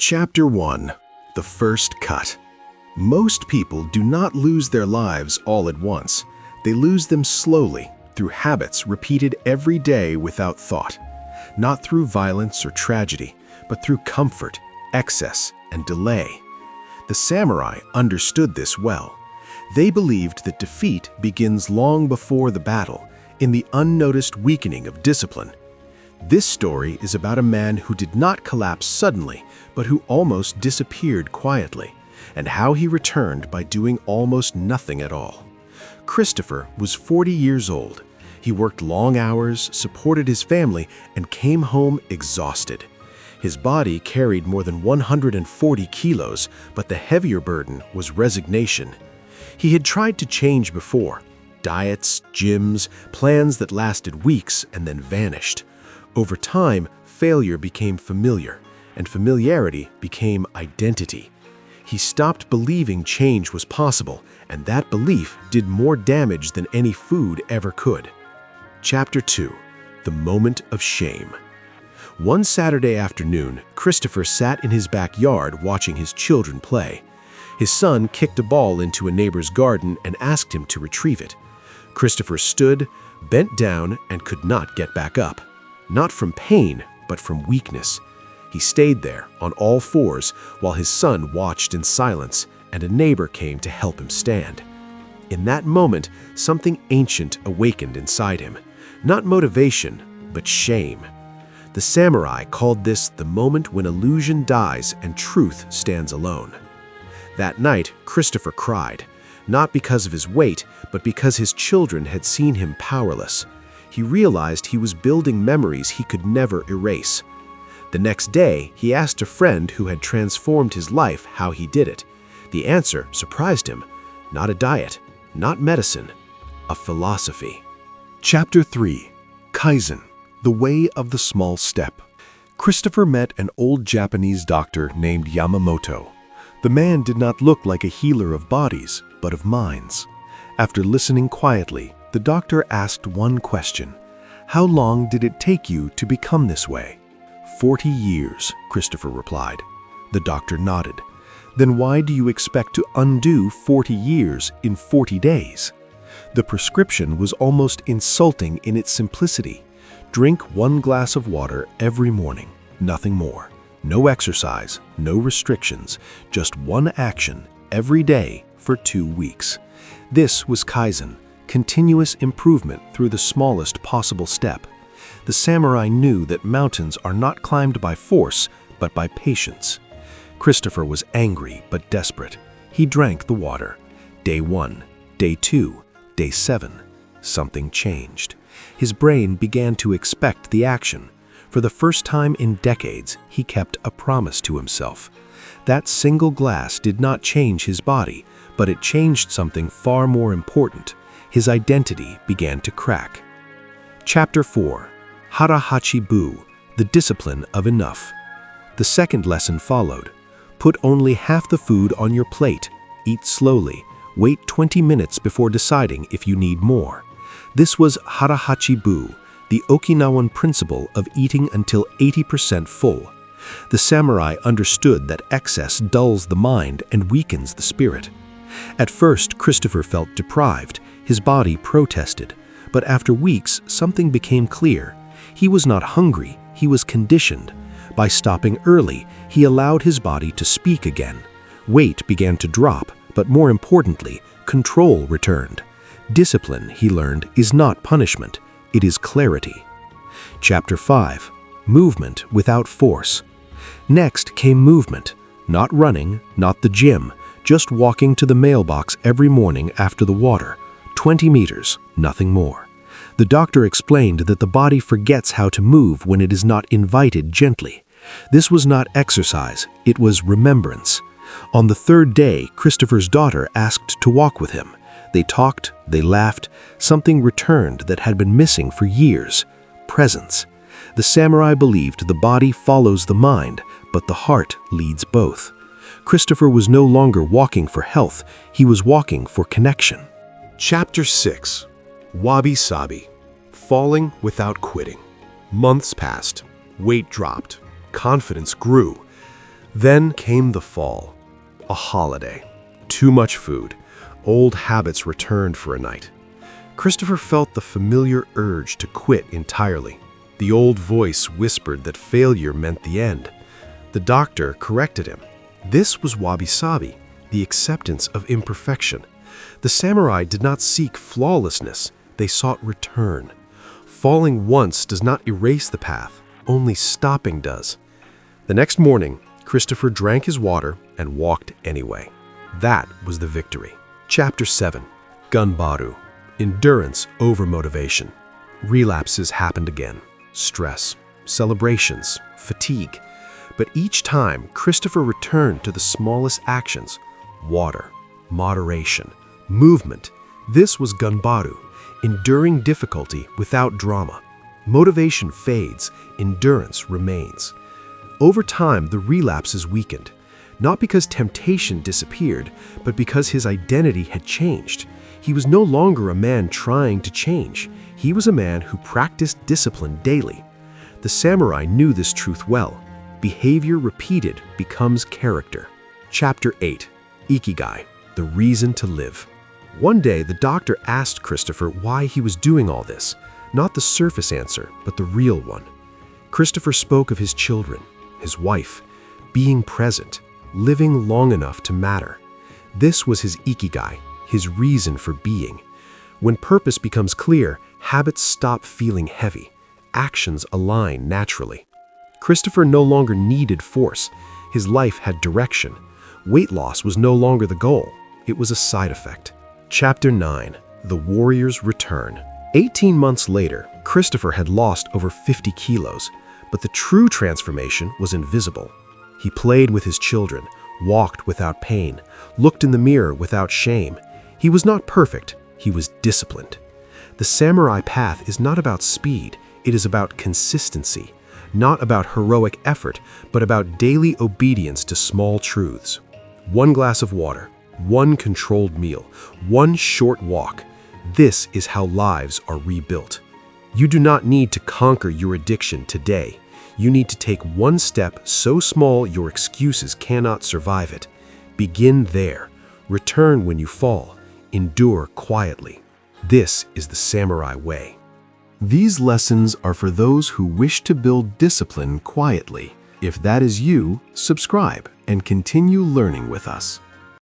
Chapter 1. The First Cut. Most people do not lose their lives all at once. They lose them slowly, through habits repeated every day without thought. Not through violence or tragedy, but through comfort, excess, and delay. The samurai understood this well. They believed that defeat begins long before the battle, in the unnoticed weakening of discipline. This story is about a man who did not collapse suddenly, but who almost disappeared quietly, and how he returned by doing almost nothing at all. Christopher was 40 years old. He worked long hours, supported his family, and came home exhausted. His body carried more than 140 kilos, but the heavier burden was resignation. He had tried to change before. Diets, gyms, plans that lasted weeks and then vanished. Over time, failure became familiar, and familiarity became identity. He stopped believing change was possible, and that belief did more damage than any food ever could. Chapter 2. The Moment of Shame. One Saturday afternoon, Christopher sat in his backyard watching his children play. His son kicked a ball into a neighbor's garden and asked him to retrieve it. Christopher stood, bent down, and could not get back up. Not from pain, but from weakness. He stayed there on all fours while his son watched in silence, and a neighbor came to help him stand. In that moment, something ancient awakened inside him. Not motivation, but shame. The samurai called this the moment when illusion dies and truth stands alone. That night, Christopher cried, not because of his weight, but because his children had seen him powerless. He realized he was building memories he could never erase. The next day, he asked a friend who had transformed his life how he did it. The answer surprised him. Not a diet, not medicine, a philosophy. Chapter 3. Kaizen, the Way of the Small Step. Christopher met an old Japanese doctor named Yamamoto. The man did not look like a healer of bodies, but of minds. After listening quietly, the doctor asked one question. How long did it take you to become this way? 40 years, Christopher replied. The doctor nodded. Then why do you expect to undo 40 years in 40 days? The prescription was almost insulting in its simplicity. Drink 1 glass of water every morning, nothing more. No exercise, no restrictions, just one action every day for 2 weeks. This was Kaizen, continuous improvement through the smallest possible step. The samurai knew that mountains are not climbed by force, but by patience. Christopher was angry but desperate. He drank the water. Day 1, day 2, day 7. Something changed. His brain began to expect the action. For the first time in decades, he kept a promise to himself. That single glass did not change his body, but it changed something far more important. His identity began to crack. Chapter 4. Harahachi Bu, the Discipline of Enough. The second lesson followed. Put only half the food on your plate. Eat slowly. Wait 20 minutes before deciding if you need more. This was Harahachi Bu, the Okinawan principle of eating until 80% full. The samurai understood that excess dulls the mind and weakens the spirit. At first, Christopher felt deprived. His body protested. But after weeks, something became clear. He was not hungry, he was conditioned. By stopping early, he allowed his body to speak again. Weight began to drop, but more importantly, control returned. Discipline, he learned, is not punishment, it is clarity. Chapter 5. Movement without force. Next came movement. Not running, not the gym, just walking to the mailbox every morning after the water. 20 meters, nothing more. The doctor explained that the body forgets how to move when it is not invited gently. This was not exercise, it was remembrance. On the third day, Christopher's daughter asked to walk with him. They talked, they laughed. Something returned that had been missing for years. Presence. The samurai believed the body follows the mind, but the heart leads both. Christopher was no longer walking for health, he was walking for connection. Chapter 6. Wabi-Sabi, Falling Without Quitting. Months passed. Weight dropped. Confidence grew. Then came the fall, a holiday. Too much food. Old habits returned for a night. Christopher felt the familiar urge to quit entirely. The old voice whispered that failure meant the end. The doctor corrected him. This was Wabi-Sabi, the acceptance of imperfection. The samurai did not seek flawlessness, they sought return. Falling once does not erase the path, only stopping does. The next morning, Christopher drank his water and walked anyway. That was the victory. Chapter 7. Gambaru. Endurance over motivation. Relapses happened again. Stress, celebrations, fatigue. But each time, Christopher returned to the smallest actions. Water, moderation, movement. This was Gambaru, enduring difficulty without drama. Motivation fades, endurance remains. Over time, the relapses weakened, not because temptation disappeared, but because his identity had changed. He was no longer a man trying to change. He was a man who practiced discipline daily. The samurai knew this truth well. Behavior repeated becomes character. Chapter 8. Ikigai, the reason to live. One day, the doctor asked Christopher why he was doing all this, not the surface answer, but the real one. Christopher spoke of his children, his wife, being present, living long enough to matter. This was his Ikigai, his reason for being. When purpose becomes clear, habits stop feeling heavy. Actions align naturally. Christopher no longer needed force. His life had direction. Weight loss was no longer the goal. It was a side effect. Chapter 9. The Warrior's Return. 18 months later, Christopher had lost over 50 kilos, but the true transformation was invisible. He played with his children, walked without pain, looked in the mirror without shame. He was not perfect, he was disciplined. The samurai path is not about speed, it is about consistency, not about heroic effort, but about daily obedience to small truths. One glass of water, one controlled meal, one short walk. This is how lives are rebuilt. You do not need to conquer your addiction today. You need to take one step so small your excuses cannot survive it. Begin there. Return when you fall. Endure quietly. This is the samurai way. These lessons are for those who wish to build discipline quietly. If that is you, subscribe and continue learning with us.